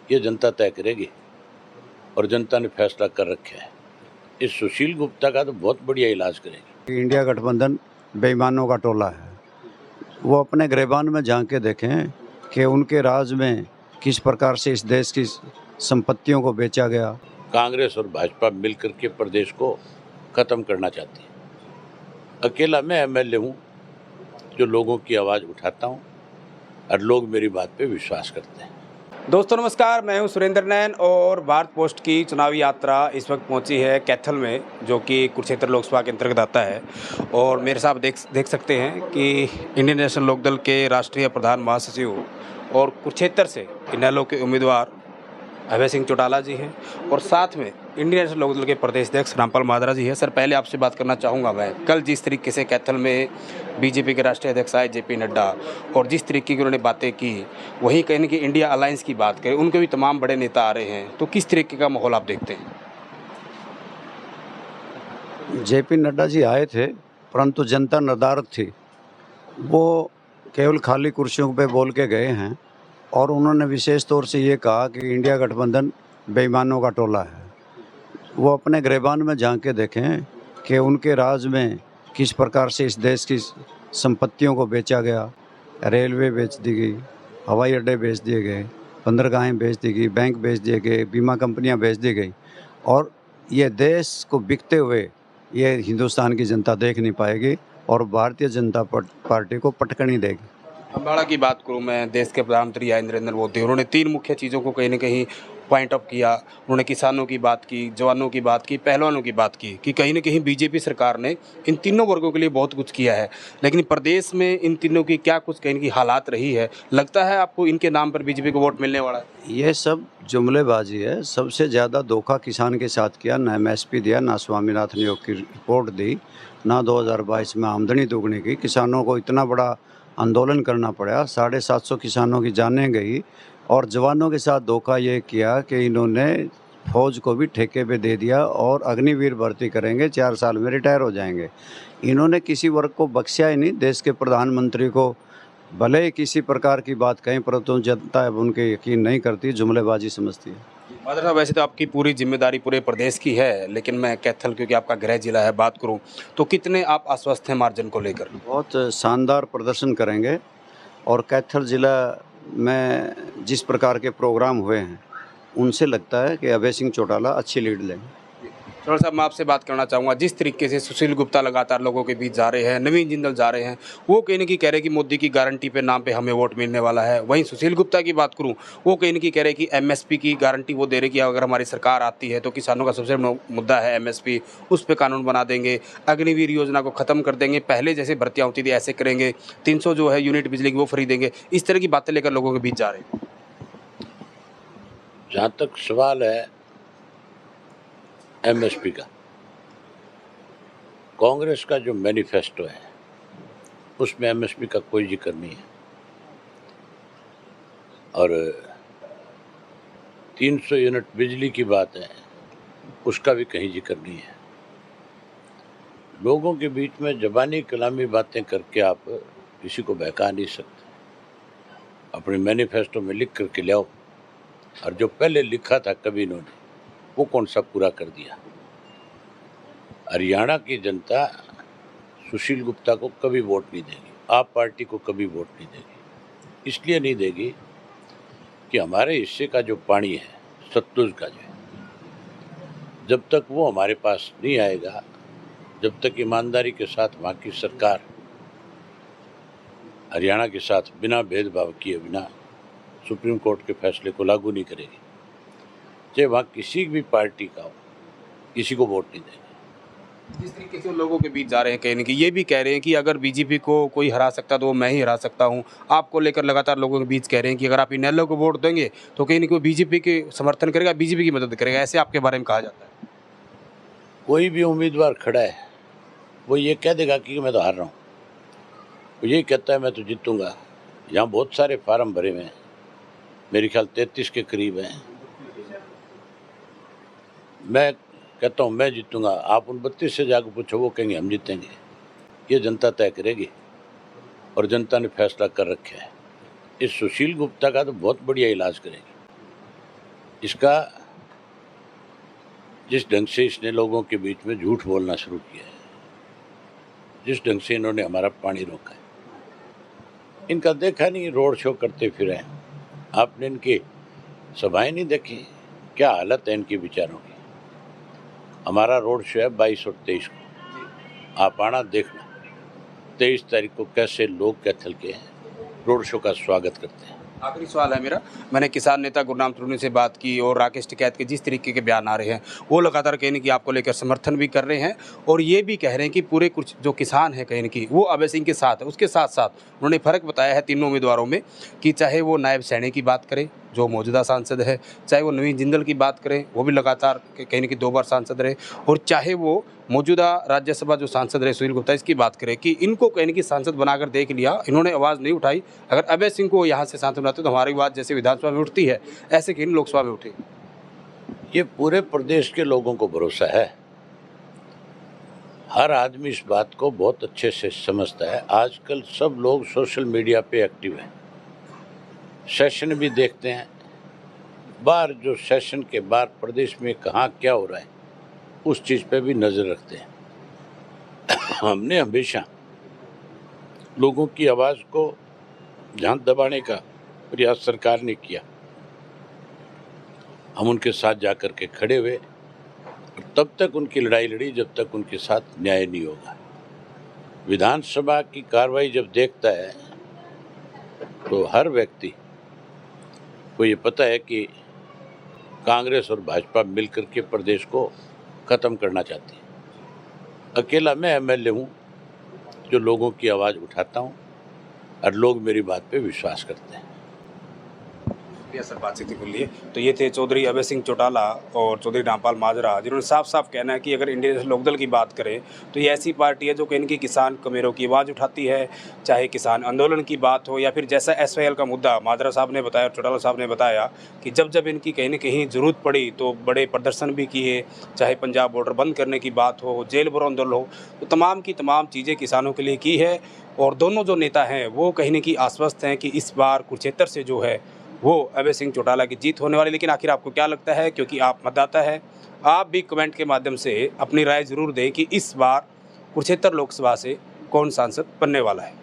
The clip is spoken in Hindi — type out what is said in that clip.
ये जनता तय करेगी और जनता ने फैसला कर रखा है। इस सुशील गुप्ता का तो बहुत बढ़िया इलाज करेगी। इंडिया गठबंधन बेईमानों का टोला है। वो अपने गिरेबान में झांक के देखें कि उनके राज में किस प्रकार से इस देश की संपत्तियों को बेचा गया। कांग्रेस और भाजपा मिलकर के प्रदेश को खत्म करना चाहती है। अकेला मैं एमएलए हूँ जो लोगों की आवाज़ उठाता हूँ और लोग मेरी बात पे विश्वास करते हैं। दोस्तों नमस्कार, मैं हूं सुरेंद्र नैन और भारत पोस्ट की चुनावी यात्रा इस वक्त पहुंची है कैथल में, जो कि कुरुक्षेत्र लोकसभा के अंतर्गत आता है। और मेरे साथ देख सकते हैं कि इंडियन नेशनल लोकदल के राष्ट्रीय प्रधान महासचिव और कुरुक्षेत्र से इनेलो के उम्मीदवार अभय सिंह चौटाला जी हैं और साथ में इंडियन नेशनल लोकदल के प्रदेश अध्यक्ष रामपाल माजरा जी हैं। सर, पहले आपसे बात करना चाहूँगा मैं, कल जिस तरीके से कैथल में बीजेपी के राष्ट्रीय अध्यक्ष आए जेपी नड्डा और जिस तरीके की उन्होंने बातें की, वहीं कहीं ना कहीं इंडिया अलायंस की बात करें, उनके भी तमाम बड़े नेता आ रहे हैं, तो किस तरीके का माहौल आप देखते हैं? जेपी नड्डा जी आए थे, परंतु जनता नदारद थी। वो केवल खाली कुर्सियों पे बोल के गए हैं और उन्होंने विशेष तौर से ये कहा कि इंडिया गठबंधन बेईमानों का टोला है। वो अपने गिरेबान में झांक के देखें कि उनके राज में किस प्रकार से इस देश की संपत्तियों को बेचा गया। रेलवे बेच दी गई, हवाई अड्डे बेच दिए गए, बंदरगाहें बेच दी गई, बैंक बेच दिए गए, बीमा कंपनियां बेच दी गई। और ये देश को बिकते हुए ये हिंदुस्तान की जनता देख नहीं पाएगी और भारतीय जनता पार्टी को पटकनी देगी। अम्बाड़ा की बात करूं मैं, देश के प्रधानमंत्री आए नरेंद्र मोदी, उन्होंने 3 मुख्य चीज़ों को कहीं ना कहीं पॉइंट ऑफ किया। उन्होंने किसानों की बात की, जवानों की बात की, पहलवानों की बात की कि कहीं ना कहीं बीजेपी सरकार ने इन तीनों वर्गों के लिए बहुत कुछ किया है, लेकिन प्रदेश में इन तीनों की क्या कुछ कहीं की हालात रही है? लगता है आपको इनके नाम पर बीजेपी को वोट मिलने वाला है? ये सब जुमलेबाजी है। सबसे ज़्यादा धोखा किसान के साथ किया। ना एमएसपी दिया, ना स्वामीनाथन आयोग की रिपोर्ट दी, ना 2022 में आमदनी दोगुनी की। किसानों को इतना बड़ा आंदोलन करना पड़ा, 750 किसानों की जानें गई। और जवानों के साथ धोखा ये किया कि इन्होंने फौज को भी ठेके पे दे दिया और अग्निवीर भर्ती करेंगे, 4 साल में रिटायर हो जाएंगे। इन्होंने किसी वर्ग को बख्शा ही नहीं। देश के प्रधानमंत्री को भले ही किसी प्रकार की बात कहें, परंतु जनता अब उनके यकीन नहीं करती, जुमलेबाजी समझती है। माधर साहब, वैसे तो आपकी पूरी जिम्मेदारी पूरे प्रदेश की है, लेकिन मैं कैथल, क्योंकि आपका गृह जिला है, बात करूं तो कितने आप आश्वस्त हैं मार्जिन को लेकर? बहुत शानदार प्रदर्शन करेंगे और कैथल जिला में जिस प्रकार के प्रोग्राम हुए हैं उनसे लगता है कि अभय सिंह चौटाला अच्छी लीड लेंगे। चौटाला साहब, मैं आपसे बात करना चाहूँगा, जिस तरीके से सुशील गुप्ता लगातार लोगों के बीच जा रहे हैं, नवीन जिंदल जा रहे हैं, वो कहीं ना कहीं कह रहे हैं कि मोदी की गारंटी पे नाम पे हमें वोट मिलने वाला है। वहीं सुशील गुप्ता की बात करूँ, वो कहीं ना कहीं कह रहे हैं कि एमएसपी की गारंटी वो दे रहे कि अगर हमारी सरकार आती है तो किसानों का सबसे बड़ा मुद्दा है एमएसपी, उस पर कानून बना देंगे, अग्निवीर योजना को ख़त्म कर देंगे, पहले जैसे भर्तियाँ होती थी ऐसे करेंगे, 300 जो है यूनिट बिजली की वो फ्री देंगे। इस तरह की बातें लेकर लोगों के बीच जा रहे हैं। जहाँ तक सवाल है एमएसपी का, कांग्रेस का जो मैनिफेस्टो है उसमें एमएसपी का कोई जिक्र नहीं है और 300 यूनिट बिजली की बात है, उसका भी कहीं जिक्र नहीं है। लोगों के बीच में ज़बानी कलामी बातें करके आप किसी को बहका नहीं सकते। अपने मैनिफेस्टो में लिख करके ले आओ, और जो पहले लिखा था कभी इन्होंने वो कौन सा पूरा कर दिया। हरियाणा की जनता सुशील गुप्ता को कभी वोट नहीं देगी, आप पार्टी को कभी वोट नहीं देगी। इसलिए नहीं देगी कि हमारे हिस्से का जो पानी है, सतलुज का जो है, जब तक वो हमारे पास नहीं आएगा, जब तक ईमानदारी के साथ वहाँ की सरकार हरियाणा के साथ बिना भेदभाव किए, बिना सुप्रीम कोर्ट के फैसले को लागू नहीं करेगी, चाहे वहाँ किसी भी पार्टी का हो, किसी को वोट नहीं देगी। जिस तरीके से लोगों के बीच जा रहे हैं, कहने की ये भी कह रहे हैं कि अगर बीजेपी को कोई हरा सकता तो मैं ही हरा सकता हूं। आपको लेकर लगातार लोगों के बीच कह रहे हैं कि अगर आप इनेलो को वोट देंगे तो कहीं ना कहीं बीजेपी के समर्थन करेगा, बीजेपी की मदद करेगा, ऐसे आपके बारे में कहा जाता है। कोई भी उम्मीदवार खड़ा है वो ये कह देगा कि मैं तो हार रहा हूँ, वो ये कहता है मैं तो जीतूंगा। यहाँ बहुत सारे फार्म भरे हुए हैं, मेरे ख्याल 33 के करीब हैं। मैं कहता हूँ मैं जीतूंगा, आप उन 32 से जाकर पूछो, वो कहेंगे हम जीतेंगे। ये जनता तय करेगी और जनता ने फैसला कर रखा है। इस सुशील गुप्ता का तो बहुत बढ़िया इलाज करेगी। इसका जिस ढंग से इसने लोगों के बीच में झूठ बोलना शुरू किया है, जिस ढंग से इन्होंने हमारा पानी रोका है, इनका देखा नहीं रोड शो करते फिरे हैं। आपने इनकी सभाएं नहीं देखी, क्या हालत है इनके विचारों की। हमारा रोड शो है 22 और 23 को, आप आना देखना 23 तारीख को कैसे लोग कैथल के रोड शो का स्वागत करते हैं। आखिरी सवाल है मेरा, मैंने किसान नेता गुरनाम तरूनी से बात की और राकेश टिकैत के जिस तरीके के बयान आ रहे हैं वो लगातार कहीं न कहीं आपको लेकर समर्थन भी कर रहे हैं और ये भी कह रहे हैं कि पूरे कुछ जो किसान हैं कहीं न कहीं वो अभय सिंह के साथ है। उसके साथ साथ उन्होंने फ़र्क बताया है तीनों उम्मीदवारों में कि चाहे वो नायब सैनी की बात करें जो मौजूदा सांसद है, चाहे वो नवीन जिंदल की बात करें वो भी लगातार कहीं न कहीं 2 बार सांसद रहे, और चाहे वो मौजूदा राज्यसभा जो सांसद रहे सुशील गुप्ता इसकी बात करें कि इनको कहीं न कहीं सांसद बनाकर देख लिया, इन्होंने आवाज़ नहीं उठाई। अगर अभय सिंह को यहाँ से सांसद बनाते तो हमारी बात जैसे विधानसभा में उठती है ऐसे कहीं लोकसभा में उठी। ये पूरे प्रदेश के लोगों को भरोसा है, हर आदमी इस बात को बहुत अच्छे से समझता है। आजकल सब लोग सोशल मीडिया पे एक्टिव हैं, सेशन भी देखते हैं, बाहर जो सेशन के बाहर प्रदेश में कहाँ क्या हो रहा है उस चीज़ पे भी नज़र रखते हैं। हमने हमेशा लोगों की आवाज़ को जहाँ दबाने का प्रयास सरकार ने किया, हम उनके साथ जाकर के खड़े हुए और तब तक उनकी लड़ाई लड़ी जब तक उनके साथ न्याय नहीं होगा। विधानसभा की कार्रवाई जब देखता है तो हर व्यक्ति को ये पता है कि कांग्रेस और भाजपा मिलकर के प्रदेश को ख़त्म करना चाहती है। अकेला मैं एमएलए हूँ जो लोगों की आवाज़ उठाता हूँ और लोग मेरी बात पे विश्वास करते हैं। सर बातचीत के लिए तो ये थे चौधरी अभय सिंह चौटाला और चौधरी रामपाल माजरा, जिन्होंने साफ साफ कहना है कि अगर इंडियन नेशनल लोकदल की बात करें तो ये ऐसी पार्टी है जो कहीं की किसान कमेरों की आवाज़ उठाती है, चाहे किसान आंदोलन की बात हो या फिर जैसा SYL का मुद्दा माजरा साहब ने बताया, चौटाला साहब ने बताया कि जब जब इनकी कहीं न कहीं ज़रूरत पड़ी तो बड़े प्रदर्शन भी किए, चाहे पंजाब बॉर्डर बंद करने की बात हो, जेल भरो आंदोलन हो, तो तमाम की तमाम चीज़ें किसानों के लिए की है। और दोनों जो नेता हैं वो कहीं न कहीं आश्वस्त हैं कि इस बार कुरुक्षेत्र से जो है वो अभय सिंह चौटाला की जीत होने वाली। लेकिन आखिर आपको क्या लगता है, क्योंकि आप मतदाता है, आप भी कमेंट के माध्यम से अपनी राय ज़रूर दें कि इस बार कुरुक्षेत्र लोकसभा से कौन सांसद बनने वाला है।